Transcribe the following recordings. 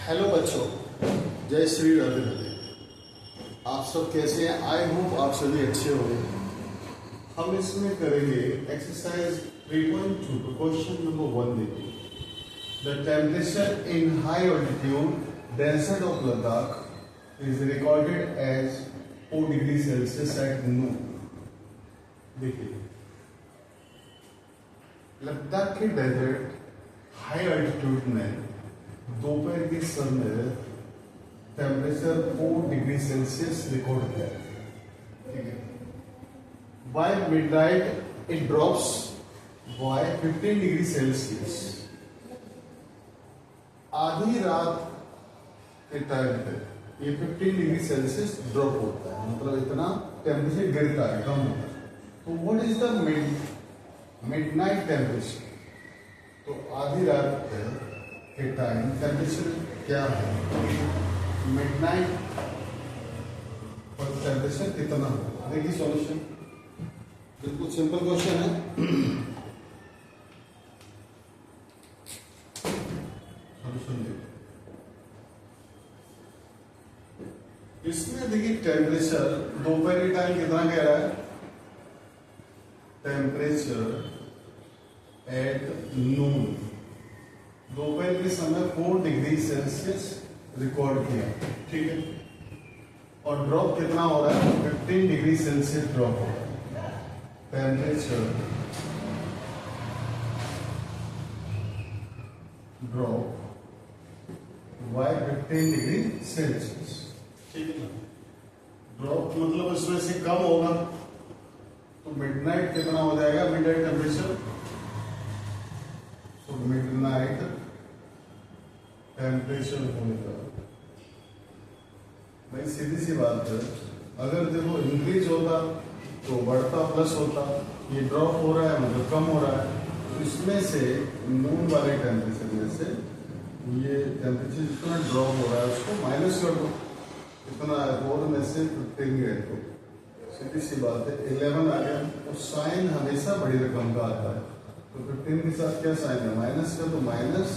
Hello बच्चों, जय श्री राधे राधे। आप सब कैसे हैं? आई होप आप सभी अच्छे होंगे। हम इसमें करेंगे एक्सरसाइज 3.2 तो क्वेश्चन नंबर 1 देखिए। The temperature in high altitude desert of Ladakh is recorded as 4 degree Celsius at noon. देखिए, लद्दाख के डेजर्ट हाई ऑल्टीट्यूड में दोपहर के समय टेम्परेचर 4 डिग्री सेल्सियस रिकॉर्ड किया, ठीक है। By midnight it drops by 15 degree Celsius. आधी रात के टाइम पे ये 15 डिग्री सेल्सियस ड्रॉप होता है, मतलब इतना टेम्परेचर गिरता है, कम होता है। तो what is the midnight temperature? तो आधी रात के टाइम टेम्परेचर क्या है? मिडनाइट पर टेम्परेचर कितना होगा? देखिए सॉल्यूशन बिल्कुल सिंपल क्वेश्चन है। सॉल्यूशन देखिए, इसमें देखिए टेम्परेचर दोपहर के टाइम कितना कह रहा है? टेम्परेचर एट नून, दोपहर के समय 4 डिग्री सेल्सियस रिकॉर्ड किया, ठीक है। और ड्रॉप कितना हो रहा है? 15 डिग्री सेल्सियस ड्रॉप हो रहा है। Temperature drop by 15 degree Celsius, ठीक है ना। ड्रॉप मतलब इसमें से कम होगा, तो मिडनाइट कितना हो जाएगा? मिडनाइट टेम्परेचर, तो मिडनाइट टेम्परेचर होगा भाई, सीधी सी बात है। अगर देखो इंक्रीज होता तो बढ़ता प्लस होता, ये ड्रॉप हो रहा है मतलब कम हो रहा है। तो इसमें से नून वाले टेम्परेचर में से ये टेम्परेचर जितना ड्रॉप हो रहा है उसको माइनस कर दो, इतना 4 में से 15 गए तो सीधी सी बात है 11 आ गया। तो साइन हमेशा बड़ी रकम का आता है, तो 15 के साथ क्या साइन है? माइनस का, तो माइनस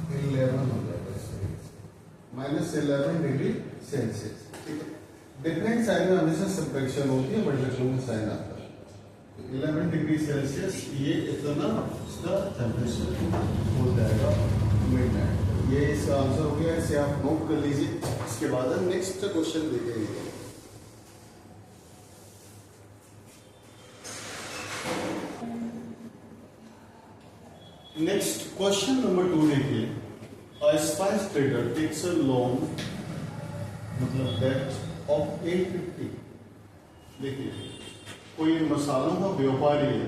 11 हो जाएगा, माइनस 11 डिग्री सेल्सियस, ठीक है। डिफरेंट साइन में हमेशा सब्ट्रैक्शन होती है, बड़े लक्षणों में साइन आता है। तो 11 डिग्री सेल्सियस ये इतना इसका टेम्परेचर हो जाएगा मिडनाइट। ये इसका आंसर हो गया, इसे आप नोट कर लीजिए। इसके बाद हम नेक्स्ट क्वेश्चन देखेंगे। नेक्स्ट क्वेश्चन नंबर 2 देखिए। A spice trader takes a loan, मतलब डेट ऑफ 850। देखिए, कोई मसालों का व्यापारी है,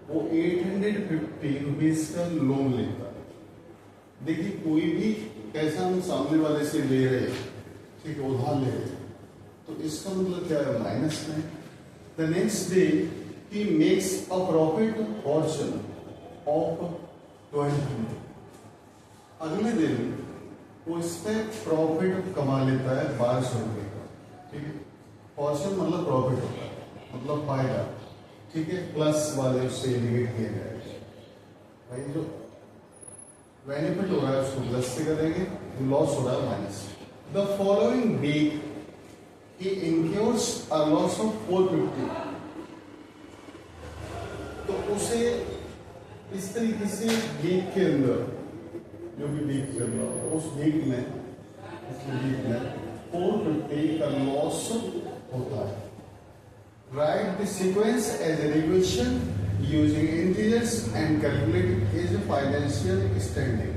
वो 850 रुपीज का लोन लेता है। देखिए, कोई भी पैसा हम सामने वाले से ले रहे हैं, ठीक है, उधार ले रहे हैं, तो इसका मतलब क्या है? माइनस में। The next day he makes a profit Fortune of 1200। अगले दिन वो इस पे प्रॉफिट कमा लेता है 1200 रुपये का, ठीक है। फॉर्चून मतलब प्रॉफिट होता है, मतलब फायदा, ठीक है। प्लस वाले उससे इंडिकेट किए गए भाई, जो बेनिफिट हो रहा है उसको प्लस से करेंगे, लॉस हो रहा है minus. The following week he incurs a loss of 450। तो उसे इस तरीके से वीक के अंदर, जो भी वीक चल रहा हो उस वीक में 450 का लॉस होता है। Write the sequence as an equation using integers and calculate his financial standing.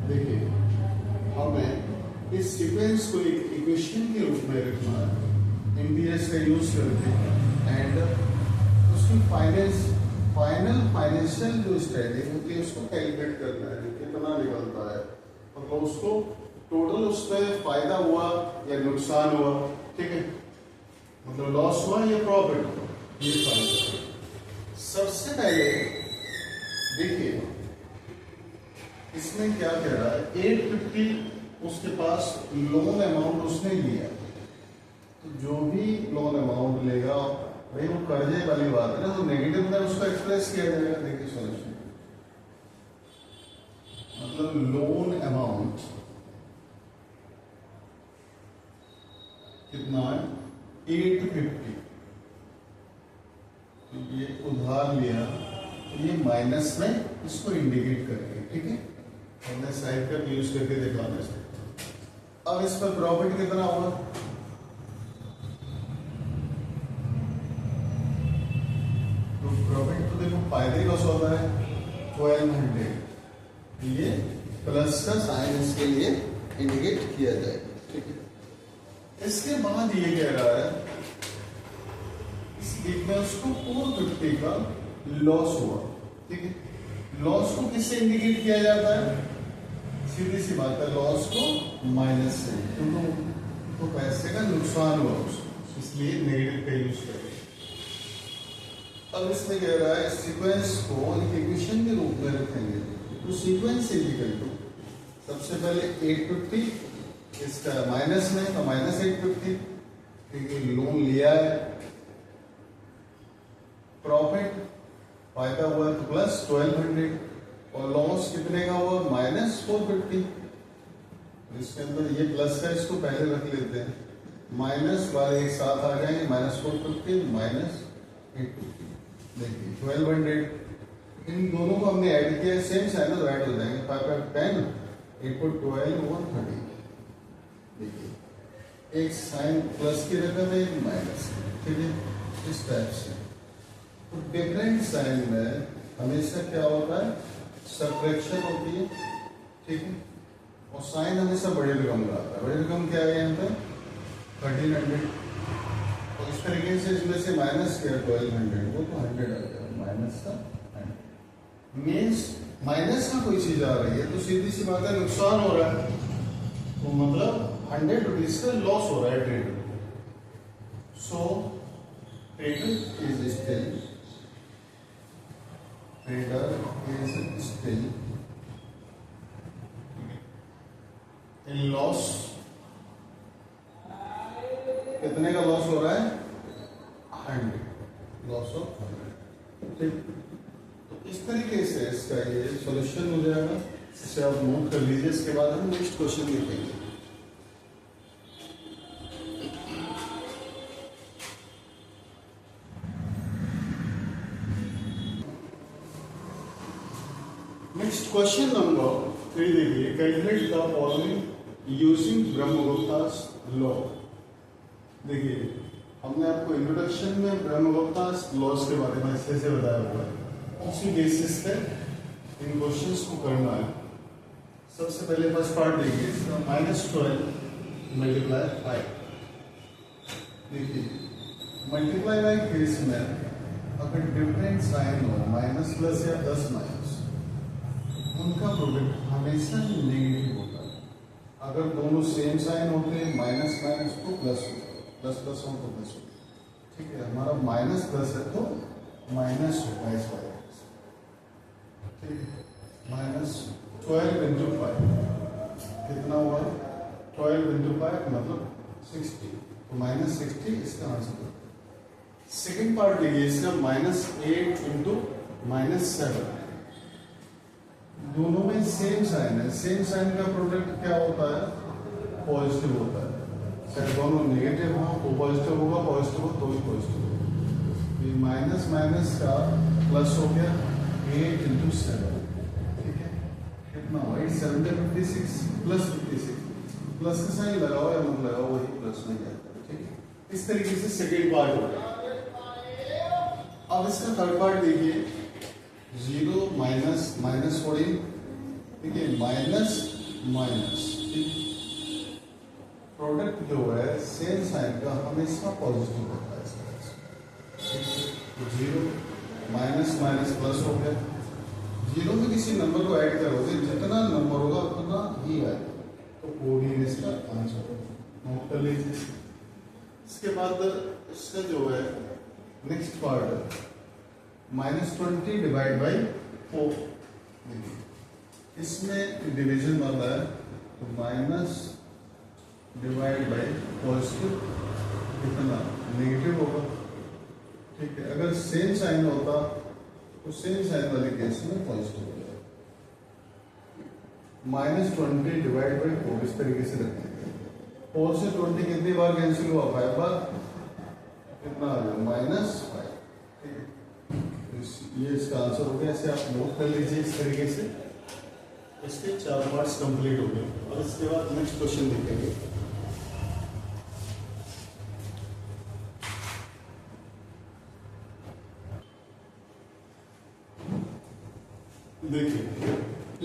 देखिए, हमें इस सीक्वेंस को एक इक्वेशन के रूप में रखना है, इंटीजर्स का यूज करके, एंड उसकी फाइनल फाइनेंशियल जो स्टैंडिंग होती है उसको कैलकुलेट करना है, कितना निकलता है, मतलब उसको टोटल उसमें फायदा हुआ या नुकसान हुआ, ठीक है, मतलब लॉस हुआ या प्रॉफिट हुआ, ये फायदा। सबसे पहले देखिए, इसमें क्या कह रहा है? 850 उसके पास लोन अमाउंट उसने लिया, तो जो भी लोन अमाउंट लेगा भाई वो कर्जे वाली बात है ना, तो नेगेटिव में उसको एक्सप्रेस किया जाएगा। देखिए सॉल्यूशन मतलब लोन अमाउंट माइनस में इसको इंडिकेट करेंगे, ठीक है। हमने साइड का यूज करके दिखाना है। अब इस पर प्रॉफिट कितना होगा, तो प्रॉफिट तो देखो फायदे का सौदा है 1200, ये प्लस का साइन इसके लिए इंडिकेट किया जाएगा, ठीक है। इसके बाद ये कह रहा है इस इक्वल्स को 450 का लॉस हुआ, ठीक है। लॉस को किससे इंडिकेट किया जाता है, सीधी सी बात है, लॉस को माइनस से, क्योंकि तो पैसे का नुकसान हुआ उसको, इसलिए नेगेटिव का यूज करें। अब इसमें कह रहा है सीक्वेंस को एक इक्वेशन के रूप में रखेंगे, तो सीक्वेंस इक्वल टू सबसे पहले 850, इसका माइनस में तो माइनस 850, क्योंकि लोन लिया है, प्रॉफिट फायदा हुआ तो प्लस 1200, और लॉस कितने का हुआ माइनस 450। इसके अंदर ये प्लस का इसको पहले रख लेते हैं, माइनस वाले एक साथ आ जाएंगे, माइनस 450 माइनस 850, देखिए 1200, इन दोनों को हमने ऐड किया, सेम साइन तो ऐड हो जाएंगे, 5 5 10, 8 4 12 130, देखिए एक साइन प्लस की रकम है, एक माइनस, ठीक है, इस टाइप से। तो डिफरेंट साइन में हमेशा क्या होता है, सब्ट्रैक्शन होती है, ठीक है, और साइन हमेशा बड़ी रकम का आता है। बड़ी रकम क्या है यहाँ पे 1300, और इस तरीके से इसमें से माइनस किया 1200, वो तो 100 आ गया, माइनस का 100 मीन्स माइनस का कोई चीज आ रही है तो सीधी सी बात है नुकसान हो रहा है, तो मतलब 100 रुपीज का लॉस हो रहा है trader. So trader is still in loss. कितने का लॉस हो रहा है 100, लॉस ऑफ 100, ठीक। तो इस तरीके से इसका ये सॉल्यूशन हो जाएगा, इसे आप नोट कर लीजिए। इसके बाद हम नेक्स्ट क्वेश्चन लिखेंगे। नेक्स्ट क्वेश्चन नंबर 3 देखिए, calculate the following using Brahmagupta's law. देखिए हमने आपको इंट्रोडक्शन में ब्रह्मगुप्तास लॉज के बारे में अच्छे से बताया हुआ है, उसी बेसिस पे इन क्वेश्चंस को करना है। सबसे पहले फर्स्ट पार्ट देखिए, -12 मल्टीप्लाई 5। देखिए मल्टीप्लाई बाई केस में अगर डिफरेंट साइन हो, माइनस प्लस या प्लस माइनस, उनका प्रोडक्ट हमेशा नेगेटिव होता है। अगर दोनों सेम साइन होते हैं, माइनस माइनस तो प्लस होता है, प्लस प्लस हो तो प्लस होता है, ठीक है। हमारा माइनस प्लस है तो माइनस होगा इस बार, ठीक है। -12 इंटू 5 कितना हुआ, 12 इंटू 5 मतलब 60, तो -60 इसका आंसर। सेकेंड पार्ट देखिए इसका, -8 इंटू -7, दोनों में सेम साइन है, सेम साइन का प्रोडक्ट क्या होता है पॉजिटिव होता है, चाहे दोनों नेगेटिव हो तो पॉजिटिव होगा, पॉजिटिव हो तो ही पॉजिटिव होगा। माइनस माइनस का प्लस हो गया 8 इंटू 7, ठीक है, कितना हुआ 8 7 56 प्लस 56, प्लस का साइन लगाओ या मत लगाओ वही प्लस में जाता है, ठीक है। इस तरीके से सेकेंड पार्ट हो गया। अब इसका थर्ड पार्ट देखिए, 0 माइनस -14, ठीक है, माइनस माइनस, ठीक, प्रोडक्ट जो है सेम साइन का हमेशा पॉजिटिव होता है। 0 माइनस माइनस प्लस हो गया, 0 में किसी नंबर को ऐड करोगे जितना नंबर होगा उतना ही आएगा, तो कोडिंग इसका आंसर नोट कर लीजिए। इसके बाद इसका जो है नेक्स्ट पार्ट -20 डिवाइड बाई 4, इसमें डिवीजन बन रहा है, तो माइनस डिवाइड बाई पॉजिटिव कितना नेगेटिव होगा, ठीक है। अगर सेम साइन होता तो सेम साइन वाले केस में पॉजिटिव हो जाएगा। -20 डिवाइड बाई 4 इस तरीके से रखेंगे, 4 से 20 कितनी बार कैंसिल हुआ 5 बार, कितना आ गया -5, ठीक है। ये इसका आंसर हो गया। इसे आप नोट कर लीजिए इस तरीके से। इसके 4 पार्ट्स कंप्लीट हो गए और इसके बाद नेक्स्ट क्वेश्चन देखेंगे। देखिए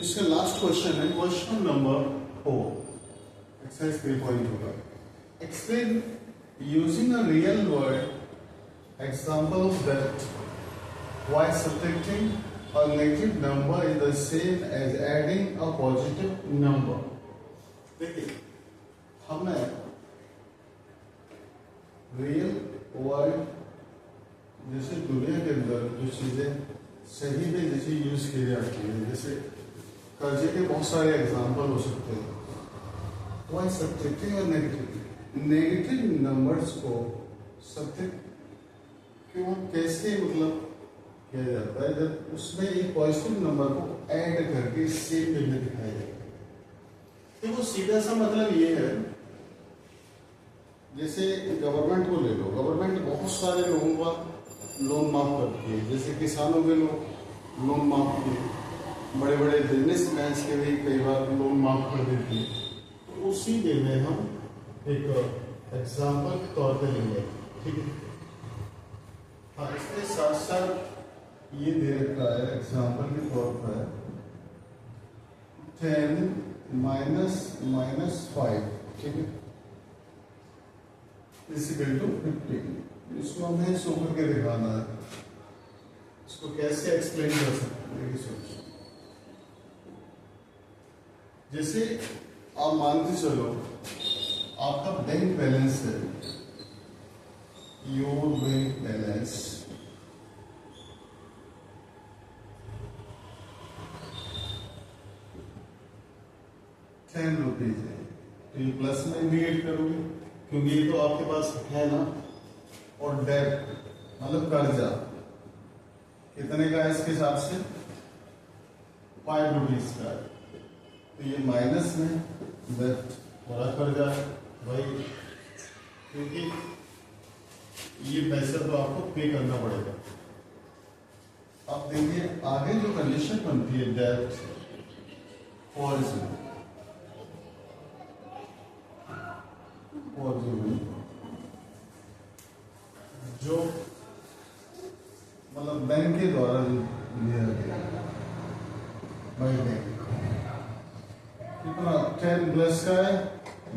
इसका लास्ट क्वेश्चन है, क्वेश्चन नंबर 4, एक्सरसाइज 3.2 का। Explain using a real word example of that why subtracting a negative number is the same as adding a positive number। देखिए हमें रियल वर्ड जैसे दुनिया के अंदर जो चीजें सही में जैसे यूज की जाती है, जैसे कर्जे के बहुत सारे एग्जांपल हो सकते हैं। why subtracting a negative numbers को सब्ट्रैक्ट क्यों कैसे मतलब किया जाता है, जब उसमें एक पॉजिटिव नंबर को ऐड करके सेम वे में दिखाया जाता है। तो वो सीधा सा मतलब ये है, जैसे गवर्नमेंट को ले लो, गवर्नमेंट बहुत सारे लोगों का लोन माफ करती है, जैसे किसानों के लोन माफ किए, बड़े बड़े बिजनेसमैन के भी कई बार लोन माफ कर देती है। तो उसी वे में हम एक एग्जाम्पल के तौर पे लेंगे, ठीक है। हाँ, इसके साथ साथ ये दे रखा है एग्जाम्पल के तौर पर 10 -5, ठीक है, इक्वल टू 15। इसको हमें शो करके दिखाना है। इसको कैसे एक्सप्लेन कर सकते हैं, सोचो। जैसे आप मानते चलो आपका बैंक बैलेंस है, योर बैंक बैलेंस 10 रुपीज है, तो ये प्लस में इंडिकेट करोगे क्योंकि ये तो आपके पास है ना। और डेट मतलब कर्जा कितने का है इसके हिसाब से 5 रुपीज का है, तो ये माइनस में डेट बड़ा कर्जा है भाई, क्योंकि ये पैसा तो आपको पे करना पड़ेगा। अब देखिए आगे जो कंडीशन बनती है डेट फॉर जो मतलब बैंक के द्वारा लिया गया बाई बैंक, कितना 10 प्लस का है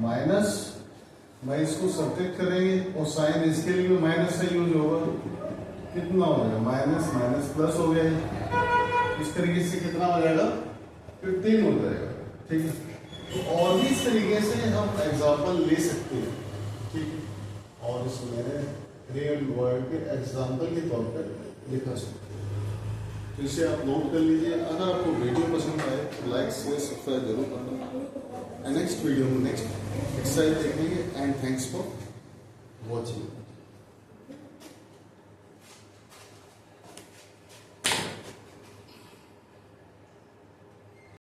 माइनस, मैं इसको सब्ट्रैक्ट करेंगे और साइन इसके लिए भी माइनस से यूज होगा, कितना हो जाएगा माइनस माइनस प्लस हो गया। इस तरीके से कितना हो जाएगा 15 हो जाएगा, ठीक है। तो और भी इस तरीके से हम एग्जाम्पल ले सकते हैं, ठीक है, और इसमें रियल वर्ड के एग्जाम्पल के तौर पर लिखा सकते हैं। तो इसे आप नोट कर लीजिए। अगर आपको वीडियो पसंद आए तो लाइक शेयर सब्सक्राइब जरूर करना। नेक्स्ट वीडियो में नेक्स्ट एक्सरसाइज देखेंगे। And thanks for watching.